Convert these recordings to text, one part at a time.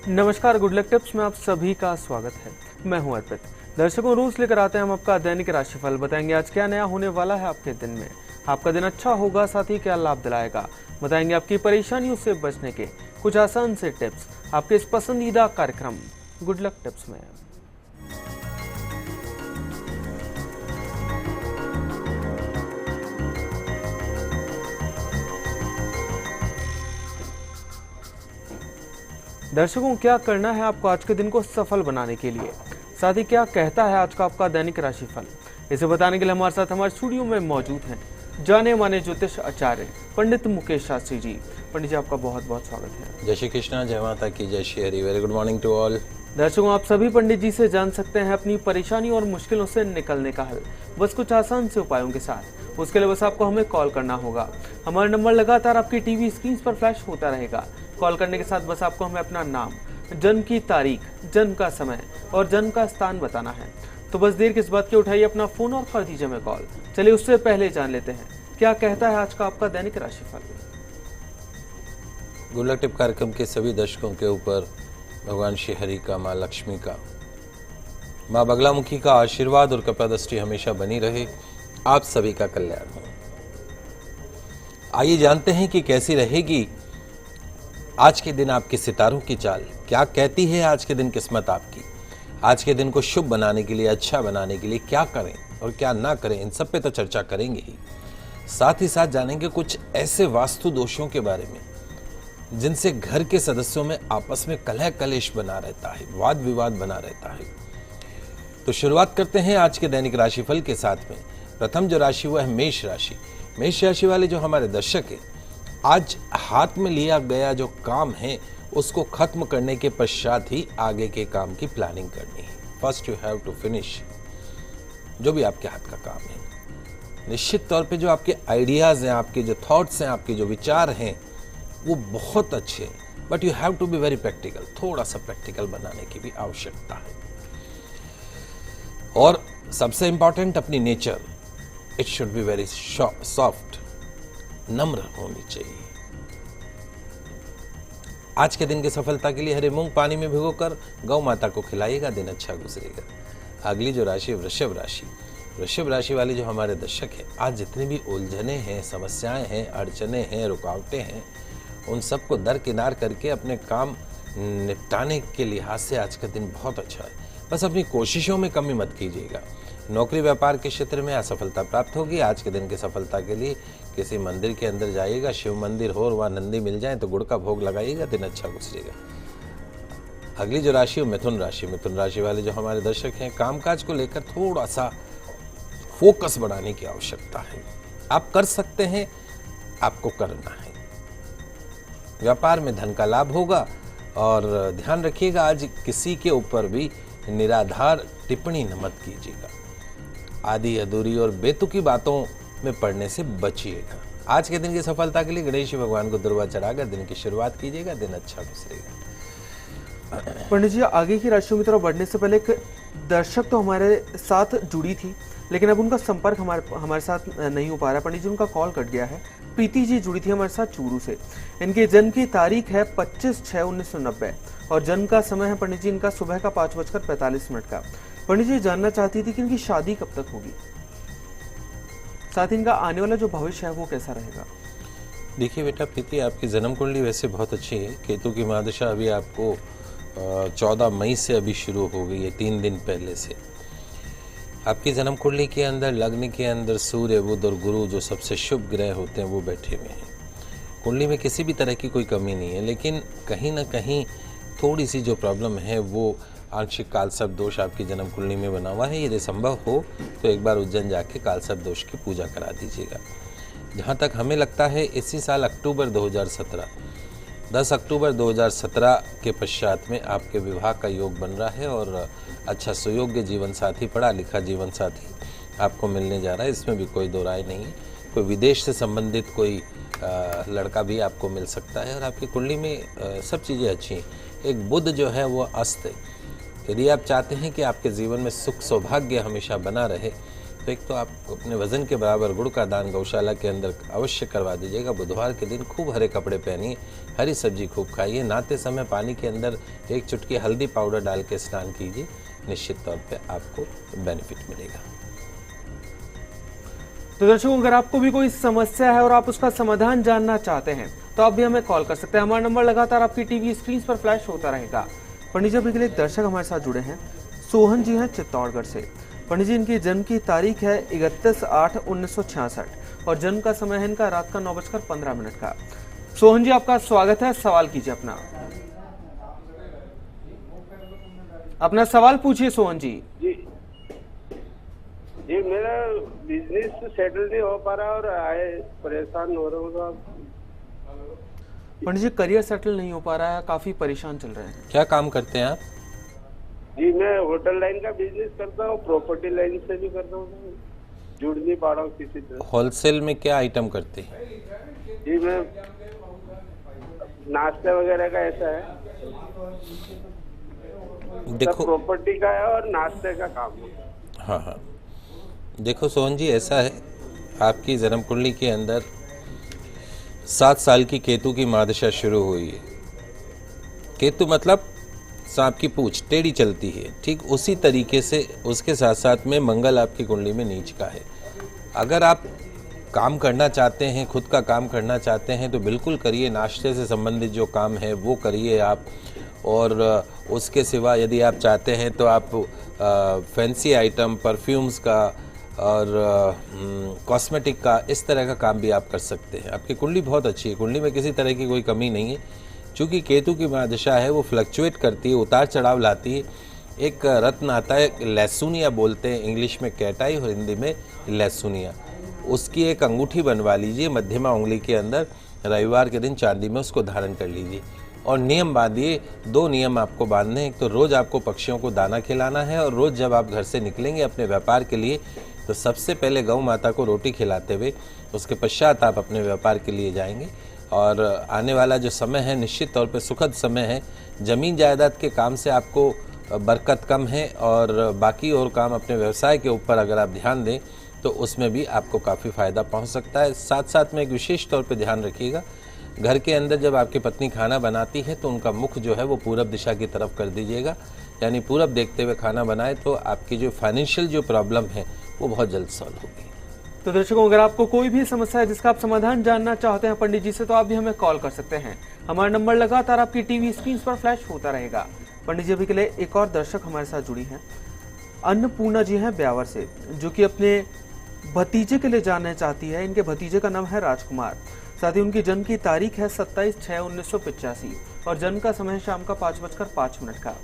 नमस्कार, good luck tips में आप सभी का स्वागत है। मैं हूं अर्पित। दर्शकों, रोज लेकर आते हैं हम आपका दैनिक राशिफल। बताएंगे आज क्या नया होने वाला है आपके दिन में। आपका दिन अच्छा होगा, साथ ही क्या लाभ दिलाएगा। बताएंगे आपकी परेशानियों से बचने के कुछ आसान से टिप्स आपके इस पसंदीदा कार्यक्रम गुड लक टिप्स में। दर्शकों, क्या करना है आपको आज के दिन को सफल बनाने के लिए, साथ ही क्या कहता है आज का आपका दैनिक राशिफल, इसे बताने के लिए हमारे साथ हमारे स्टूडियो में मौजूद हैं जाने माने ज्योतिष आचार्य पंडित मुकेश शास्त्री जी। पंडित जी, आपका बहुत बहुत स्वागत है। जय श्री कृष्णा, जय माता की, जय Shri Hari. Very good morning to all. दर्शकों, आप सभी पंडित जी से जान सकते हैं अपनी परेशानी और मुश्किलों से निकलने का हल, बस कुछ आसान से उपायों के साथ। उसके लिए बस आपको हमें कॉल करना होगा। हमारा नंबर लगातार आपकी टीवी स्क्रीन पर फ्लैश होता रहेगा। कॉल करने के साथ बस आपको हमें अपना नाम, जन्म की तारीख, जन्म का समय और जन्म का स्थान बताना है। तो बस देर किस बात की, उठाइए अपना फोन और कर दीजिए हमें कॉल। चलिए उससे पहले जान लेते हैं क्या कहता है आज का आपका दैनिक राशिफल। गुड लक टिप कार्यक्रम के सभी दर्शकों के ऊपर भगवान श्री हरि का, माँ लक्ष्मी का, माँ बगलामुखी का आशीर्वाद और कृपा दृष्टि हमेशा बनी रहे। आप सभी का कल्याण हो। आइए जानते हैं कि कैसी रहेगी आज के दिन आपके सितारों की चाल। क्या कहती है आज के दिन किस्मत आपकी। आज के दिन को शुभ बनाने के लिए, अच्छा बनाने के लिए क्या करें और क्या ना करें, इन सब पे तो चर्चा करेंगे ही। साथ ही साथ जानेंगे कुछ ऐसे वास्तु दोषों के बारे में जिनसे घर के सदस्यों में आपस में कलह कलेश बना रहता है, वाद विवाद बना रहता है। तो शुरुआत करते हैं आज के दैनिक राशिफल के साथ में। प्रथम जो राशि हुआ है मेष राशि। मेष राशि वाले जो हमारे दर्शक हैं, आज हाथ में लिया गया जो काम है उसको खत्म करने के पश्चात ही आगे के काम की प्लानिंग करनी है। First you have to finish जो भी आपके हाथ का काम है। निश्चित तौर पे जो आपके आइडियाज हैं, आपके जो थॉट्स हैं, आपके जो विचार हैं, वो बहुत अच्छे हैं, but you have to be very practical. थोड़ा सा प्रैक्टिकल बनाने की भी आवश्यकता है। और सबसे इंपॉर्टेंट, अपनी nature, it should be very soft, नम्र होनी चाहिए। आज के दिन की सफलता के लिए हरे मूंग पानी में भिगोकर गौ माता को खिलाइएगा, दिन अच्छा गुजरेगा। अगली जो राशि है वृषभ राशि। वृषभ राशि वाले जो हमारे दर्शक हैं, आज जितनी भी उलझने हैं, समस्याएं हैं, अड़चने हैं, रुकावटें हैं, उन सबको दरकिनार करके अपने काम निपटाने के लिहाज से आज का दिन बहुत अच्छा है। बस अपनी कोशिशों में कमी मत कीजिएगा। नौकरी व्यापार के क्षेत्र में असफलता प्राप्त होगी। आज के दिन की सफलता के लिए किसी मंदिर के अंदर जाइएगा, शिव मंदिर हो और वहाँ नंदी मिल जाए तो गुड़ का भोग लगाइएगा, दिन अच्छा गुजरेगा। अगली जो राशि है मिथुन राशि। मिथुन राशि वाले जो हमारे दर्शक हैं, कामकाज को लेकर थोड़ा सा फोकस बढ़ाने की आवश्यकता है। आप कर सकते हैं, आपको करना है। व्यापार में धन का लाभ होगा और ध्यान रखिएगा आज किसी के ऊपर भी निराधार टिप्पणी मत कीजिएगा। आधी अधूरी और बेतुकी बातों में पड़ने से बचिएगा। आज के दिन की सफलता के लिए गणेश भगवान को दुर्वा चढ़ाकर दिन की शुरुआत कीजिएगा, दिन अच्छा गुजरेगा। पंडित जी, आगे की राशियों की तरफ बढ़ने से पहले एक दर्शक तो हमारे साथ जुड़ी थी, लेकिन अब उनका संपर्क हमारे साथ नहीं हो पा रहा। पंडित जी, उनका कॉल कट गया है। प्रीति जी जुड़ी थी हमारे साथ चूरू से। इनके जन्म की तारीख है 25/6/1990 और जन्म का समय है पंडित जी इनका सुबह का 5:45 का। पंडित जी जानना चाहती थी कि इनकी शादी कब तक होगी, साथ ही इनका आने वाला जो भविष्य है वो कैसा रहेगा। देखिए बेटा प्रीति, आपकी जन्म कुंडली वैसे बहुत अच्छी है। केतु की महादशा अभी आपको 14 मई से अभी शुरू हो गई है, 3 दिन पहले से। आपकी जन्म कुंडली के अंदर, लग्न के अंदर सूर्य, बुध और गुरु जो सबसे शुभ ग्रह होते हैं वो बैठे हुए हैं। कुंडली में किसी भी तरह की कोई कमी नहीं है, लेकिन कहीं ना कहीं थोड़ी सी जो प्रॉब्लम है वो आंशिक कालसर्प दोष आपकी जन्म कुंडली में बना हुआ है। यदि संभव हो तो एक बार उज्जैन जाके कालसर्प दोष की पूजा करा दीजिएगा। जहाँ तक हमें लगता है इसी साल अक्टूबर 2017, 10 अक्टूबर 2017 के पश्चात में आपके विवाह का योग बन रहा है और अच्छा सुयोग्य जीवन साथी, पढ़ा लिखा जीवन साथी आपको मिलने जा रहा है। इसमें भी कोई दो राय नहीं है। कोई विदेश से संबंधित कोई लड़का भी आपको मिल सकता है और आपकी कुंडली में सब चीज़ें अच्छी हैं। एक बुध जो है वो अस्त है। यदि आप चाहते हैं कि आपके जीवन में सुख सौभाग्य हमेशा बना रहे तो एक तो आप अपने वजन के बराबर गुड़ का दान गौशाला के अंदर अवश्य करवा दीजिएगा। बुधवार के दिन खूब हरे कपड़े पहनिए, हरी सब्जी खूब खाइए, नहाते समय पानी के अंदर एक चुटकी हल्दी पाउडर डाल के स्नान कीजिए, निश्चित तौर पे आपको बेनिफिट मिलेगा। तो दर्शकों, अगर आपको भी कोई समस्या है और आप उसका समाधान जानना चाहते हैं तो आप भी हमें कॉल कर सकते हैं। हमारा नंबर लगातार आपकी टीवी स्क्रीन पर फ्लैश होता रहेगा। पंडित जी, अभी के लिए एक दर्शक हमारे साथ जुड़े हैं, सोहन जी हैं चित्तौड़गढ़ से। पंडित जी, इनकी जन्म की तारीख है 31/8/1966 और जन्म का समय है इनका रात का 9:15 का। सोहन जी, आपका स्वागत है, सवाल कीजिए अपना सवाल पूछिए सोहन जी। जी मेरा बिजनेस सेटल नहीं हो पा रहा और आए परेशान हो रहा हूँ। पंडित जी, करियर सेटल नहीं हो पा रहा है, काफी परेशान चल रहे हैं। क्या काम करते हैं आप? जी मैं होटल लाइन का बिजनेस करता हूँ, प्रॉपर्टी लाइन से भी करता हूँ, जुड़ नहीं पा रहा हूँ किसी तरह। होलसेल में क्या आइटम करते हैं? जी मैं नाश्ते वगैरह का ऐसा है, देखो प्रॉपर्टी का है और नाश्ते का काम है। हाँ हाँ, देखो सोहन जी, ऐसा है, आपकी जन्म कुंडली के अंदर 7 साल की केतु की महादशा शुरू हुई है। केतु मतलब सांप की पूंछ टेढ़ी चलती है, ठीक उसी तरीके से उसके साथ साथ में मंगल आपकी कुंडली में नीच का है। अगर आप काम करना चाहते हैं, खुद का काम करना चाहते हैं तो बिल्कुल करिए, नाश्ते से संबंधित जो काम है वो करिए आप। और उसके सिवा यदि आप चाहते हैं तो आप फैंसी आइटम, परफ्यूम्स का और कॉस्मेटिक का, इस तरह का काम भी आप कर सकते हैं। आपकी कुंडली बहुत अच्छी है, कुंडली में किसी तरह की कोई कमी नहीं है। चूँकि केतु की महादशा है, वो फ्लक्चुएट करती है, उतार चढ़ाव लाती है। एक रत्न आता है, लहसुनिया बोलते हैं इंग्लिश में कैटाई और हिंदी में लहसुनिया, उसकी एक अंगूठी बनवा लीजिए मध्यमा उंगली के अंदर, रविवार के दिन चांदी में उसको धारण कर लीजिए और नियम बांधिए। 2 नियम आपको बांधने हैं, एक तो रोज़ आपको पक्षियों को दाना खिलाना है और रोज़ जब आप घर से निकलेंगे अपने व्यापार के लिए तो सबसे पहले गौ माता को रोटी खिलाते हुए उसके पश्चात आप अपने व्यापार के लिए जाएंगे। और आने वाला जो समय है निश्चित तौर पे सुखद समय है। ज़मीन जायदाद के काम से आपको बरकत कम है और बाकी और काम अपने व्यवसाय के ऊपर अगर आप ध्यान दें तो उसमें भी आपको काफ़ी फ़ायदा पहुंच सकता है। साथ साथ में एक विशेष तौर पे ध्यान रखिएगा, घर के अंदर जब आपकी पत्नी खाना बनाती है तो उनका मुख जो है वो पूरब दिशा की तरफ कर दीजिएगा, यानी पूरब देखते हुए खाना बनाए तो आपकी जो फाइनेंशियल जो प्रॉब्लम है वो बहुत जल्द सॉल्व होगी। तो दर्शकों, अगर आपको कोई भी समस्या है जिसका आप समाधान जानना चाहते हैं पंडित जी से, तो आप भी हमें कॉल कर सकते हैं। हमारा नंबर लगातार आपकी टीवी स्क्रीन पर फ्लैश होता रहेगा। पंडित जी, अभी के लिए एक और दर्शक हमारे साथ जुड़ी हैं, अन्नपूर्णा जी हैं ब्यावर से, जो कि अपने भतीजे के लिए जानना चाहती है। इनके भतीजे का नाम है राजकुमार, साथ ही उनकी जन्म की तारीख है 27/6/1985 और जन्म का समय है शाम का 5:05 का।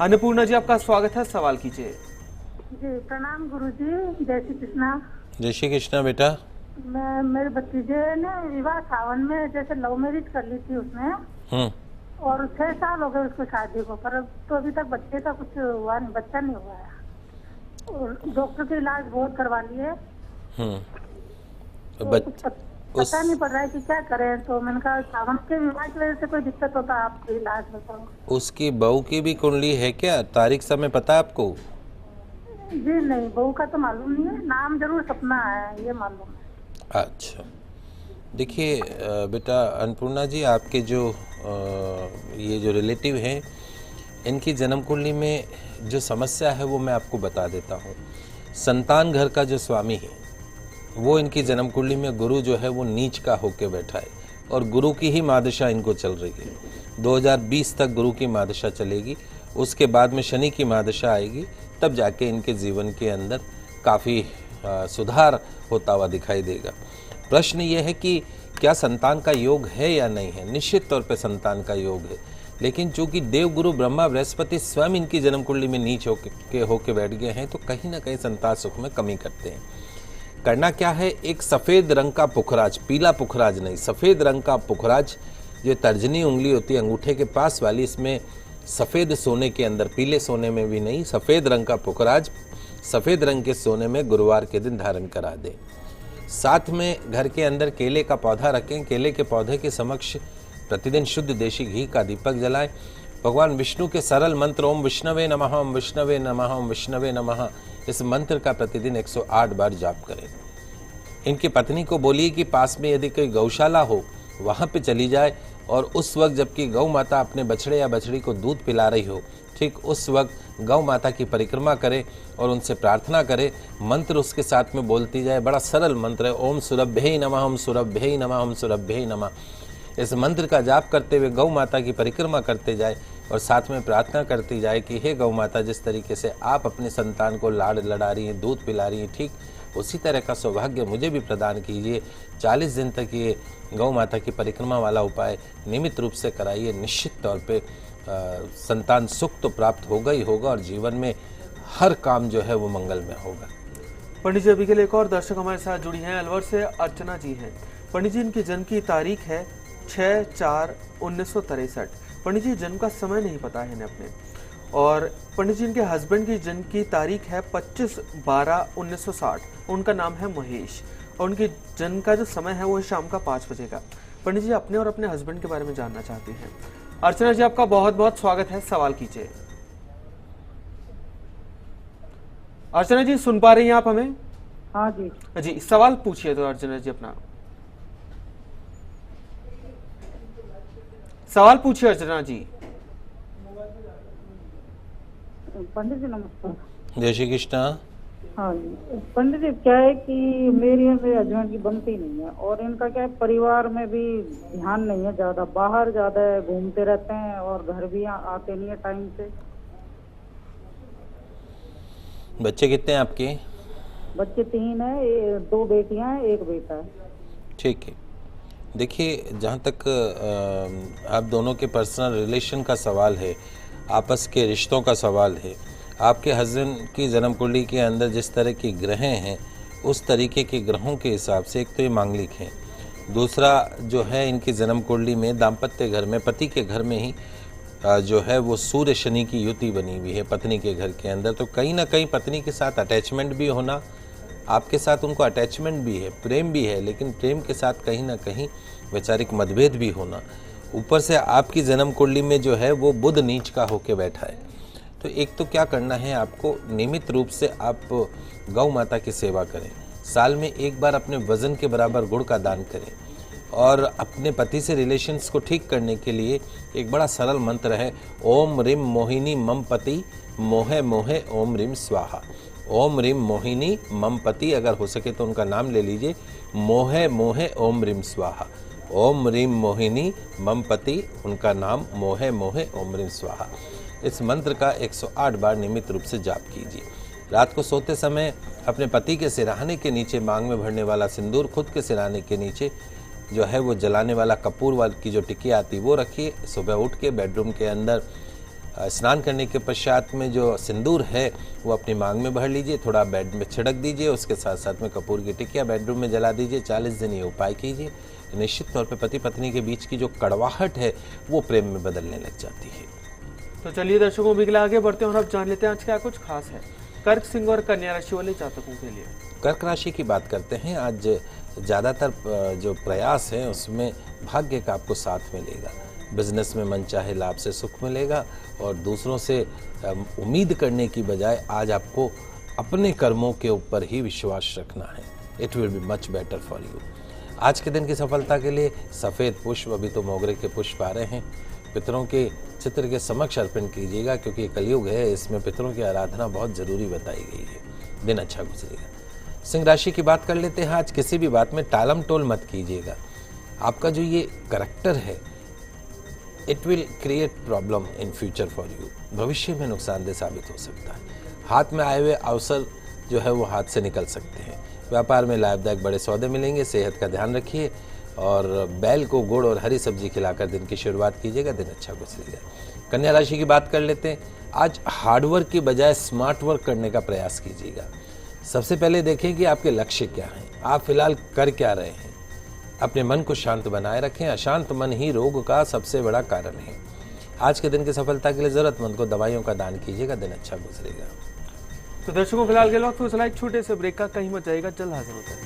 अन्नपूर्णा जी, आपका स्वागत है, सवाल कीजिए। जी प्रणाम गुरुजी, जय श्री कृष्णा। जय श्री कृष्णा बेटा। मैं मेरे भतीजे ने विवाह सावन में जैसे लव मैरिज कर ली थी उसने, और 6 साल हो गए उसको शादी को, पर तो अभी तक बच्चे का कुछ हुआ नहीं, बच्चा नहीं हुआ है और डॉक्टर के इलाज बहुत करवा लिए, तो कुछ पता नहीं पड़ रहा है कि क्या करें। तो मैंने कहा सावन के विवाह की वजह से कोई दिक्कत होता है, आपके इलाज बताओ। उसकी बहू की भी कुंडली है क्या? तारीख समय पता है आपको? जी नहीं, बहू का तो मालूम नहीं है, नाम जरूर सपना है, ये मालूम है। अच्छा, देखिए बेटा अन्नपूर्णा जी, आपके जो ये जो रिलेटिव हैं, इनकी जन्म कुंडली में जो समस्या है वो मैं आपको बता देता हूँ। संतान घर का जो स्वामी है वो इनकी जन्म कुंडली में गुरु जो है वो नीच का होके बैठा है और गुरु की ही महादशा इनको चल रही है। 2020 तक गुरु की महादशा चलेगी, उसके बाद में शनि की महादशा आएगी, तब जाके इनके जीवन के अंदर काफ़ी सुधार होता हुआ दिखाई देगा। प्रश्न ये है कि क्या संतान का योग है या नहीं है? निश्चित तौर पे संतान का योग है, लेकिन चूंकि देवगुरु ब्रह्मा बृहस्पति स्वयं इनकी जन्म कुंडली में नीच होके बैठ गए हैं तो कहीं ना कहीं संतान सुख में कमी करते हैं। करना क्या है, एक सफ़ेद रंग का पुखराज, पीला पुखराज नहीं, सफ़ेद रंग का पुखराज, जो तर्जनी उंगली होती है अंगूठे के पास वाली, इसमें सफ़ेद सोने के अंदर, पीले सोने में भी नहीं, सफ़ेद रंग का पुखराज सफ़ेद रंग के सोने में गुरुवार के दिन धारण करा दें। साथ में घर के अंदर केले का पौधा रखें, केले के पौधे के समक्ष प्रतिदिन शुद्ध देशी घी का दीपक जलाएं। भगवान विष्णु के सरल मंत्र ओम विष्णवे नमः, ओम विष्णवे नमः, ओम विष्णवे नमः, इस मंत्र का प्रतिदिन 108 बार जाप करें। इनकी पत्नी को बोलिए कि पास में यदि कोई गौशाला हो वहाँ पे चली जाए और उस वक्त जबकि गौ माता अपने बछड़े या बछड़ी को दूध पिला रही हो, ठीक उस वक्त गौ माता की परिक्रमा करे और उनसे प्रार्थना करे। मंत्र उसके साथ में बोलती जाए। बड़ा सरल मंत्र है, ओम सुरभ्यै नमः, ओम सुरभ्यै नमः, ओम सुरभ्यै नमः। इस मंत्र का जाप करते हुए गौ माता की परिक्रमा करते जाए और साथ में प्रार्थना करती जाए कि हे गौ माता, जिस तरीके से आप अपने संतान को लाड़ लड़ा रही हैं, दूध पिला रही हैं, ठीक उसी तरह का सौभाग्य मुझे भी प्रदान कीजिए। 40 दिन तक ये गौ माता की परिक्रमा वाला उपाय नियमित रूप से कराइए। निश्चित तौर पे संतान सुख तो प्राप्त होगा ही होगा और जीवन में हर काम जो है वो मंगलमय होगा। पंडित जी, अभी के लिए एक और दर्शक हमारे साथ जुड़ी हैं। अलवर से अर्चना जी हैं। पंडित जी, इनकी जन्म की तारीख है 6/4/1963। पंडित जी, जन्म का समय नहीं पता है इन्हें अपने। और पंडित जी, इनके हस्बैंड की जन्म की तारीख है 25/12/1960। उनका नाम है महेश और उनकी जन्म का जो समय है वो है शाम का 5 बजे का। पंडित जी, अपने और अपने हस्बैंड के बारे में जानना चाहती हैं। अर्चना जी, आपका बहुत बहुत स्वागत है। सवाल कीजिए। अर्चना जी, सुन पा रही हैं आप हमें? हाँ जी। जी, सवाल पूछिए तो अर्चना जी अपना सवाल पूछिए। अर्चना जी। पंडित जी नमस्कार। जय श्री कृष्णा। हाँ जी पंडित जी, क्या है कि मेरी और मेरे हस्बैंड की बनती नहीं है और इनका क्या है, परिवार में भी ध्यान नहीं है, ज्यादा बाहर ज्यादा घूमते रहते हैं और घर भी आते नहीं है टाइम से। बच्चे कितने हैं आपके? बच्चे 3 है, 2 बेटियां हैं, 1 बेटा है। ठीक है, देखिए जहाँ तक आप दोनों के पर्सनल रिलेशन का सवाल है, आपस के रिश्तों का सवाल है, आपके हस्बैंड की जन्म कुंडली के अंदर जिस तरह के ग्रह हैं उस तरीके के ग्रहों के हिसाब से एक तो ये मांगलिक हैं, दूसरा जो है इनकी जन्म कुंडली में दाम्पत्य घर में पति के घर में ही जो है वो सूर्य शनि की युति बनी हुई है पत्नी के घर के अंदर। तो कहीं ना कहीं पत्नी के साथ अटैचमेंट भी होना, आपके साथ उनको अटैचमेंट भी है, प्रेम भी है, लेकिन प्रेम के साथ कहीं ना कहीं वैचारिक मतभेद भी होना। ऊपर से आपकी जन्म कुंडली में जो है वो बुध नीच का होके बैठा है। तो एक तो क्या करना है आपको, नियमित रूप से आप गौ माता की सेवा करें, साल में एक बार अपने वजन के बराबर गुड़ का दान करें और अपने पति से रिलेशंस को ठीक करने के लिए एक बड़ा सरल मंत्र है, ओम रिम मोहिनी मम पति मोहे मोहे ओम रिम स्वाहा। ओम रिम मोहिनी मम पति, अगर हो सके तो उनका नाम ले लीजिए, मोहे मोहे ओम रिम स्वाहा। ओम रीम मोहिनी मम पति, उनका नाम मोहे मोहे ओम रिम स्वाहा। इस मंत्र का 108 बार नियमित रूप से जाप कीजिए। रात को सोते समय अपने पति के सिरहाने के नीचे मांग में भरने वाला सिंदूर, खुद के सिरहाने के नीचे जो है वो जलाने वाला कपूर वाली की जो टिकिया आती वो रखिए। सुबह उठ के बेडरूम के अंदर स्नान करने के पश्चात में जो सिंदूर है वो अपनी मांग में भर लीजिए, थोड़ा बेड में छिड़क दीजिए, उसके साथ साथ में कपूर की टिकिया बेडरूम में जला दीजिए। 40 दिन ये उपाय कीजिए। निश्चित तौर पे पति पत्नी के बीच की जो कड़वाहट है वो प्रेम में बदलने लग जाती है। तो चलिए दर्शकों, भी आगे बढ़ते हैं और अब जान लेते हैं आज क्या कुछ खास है कर्क, सिंह और कन्या राशि वाले जातकों के लिए। कर्क राशि की बात करते हैं। आज ज़्यादातर जो प्रयास है उसमें भाग्य का आपको साथ मिलेगा। बिजनेस में मनचाहे लाभ से सुख मिलेगा और दूसरों से उम्मीद करने की बजाय आज आपको अपने कर्मों के ऊपर ही विश्वास रखना है। It will be much better for you. आज के दिन की सफलता के लिए सफ़ेद पुष्प, अभी तो मोगरे के पुष्प आ रहे हैं, पितरों के चित्र के समक्ष अर्पण कीजिएगा क्योंकि कलयुग है, इसमें पितरों की आराधना बहुत ज़रूरी बताई गई है। दिन अच्छा गुजरेगा। सिंह राशि की बात कर लेते हैं। आज किसी भी बात में टालम टोल मत कीजिएगा। आपका जो ये करैक्टर है it will create problem in future for you. भविष्य में नुकसानदेह साबित हो सकता है। हाथ में आए हुए अवसर जो है वो हाथ से निकल सकते हैं। व्यापार में लाभदायक बड़े सौदे मिलेंगे। सेहत का ध्यान रखिए और बैल को गुड़ और हरी सब्जी खिलाकर दिन की शुरुआत कीजिएगा। दिन अच्छा गुजरेगा। कन्या राशि की बात कर लेते हैं। आज हार्डवर्क की बजाय स्मार्ट वर्क करने का प्रयास कीजिएगा। सबसे पहले देखें कि आपके लक्ष्य क्या हैं, आप फिलहाल कर क्या रहे हैं। अपने मन को शांत बनाए रखें। अशांत मन ही रोग का सबसे बड़ा कारण है। आज के दिन की सफलता के लिए जरूरतमंद को दवाइयों का दान कीजिएगा। दिन अच्छा गुजरेगा। तो दर्शकों, फिलहाल के वक्त एक छोटे से ब्रेक का, कहीं मत जाइएगा, जल्द हाजिर होता है।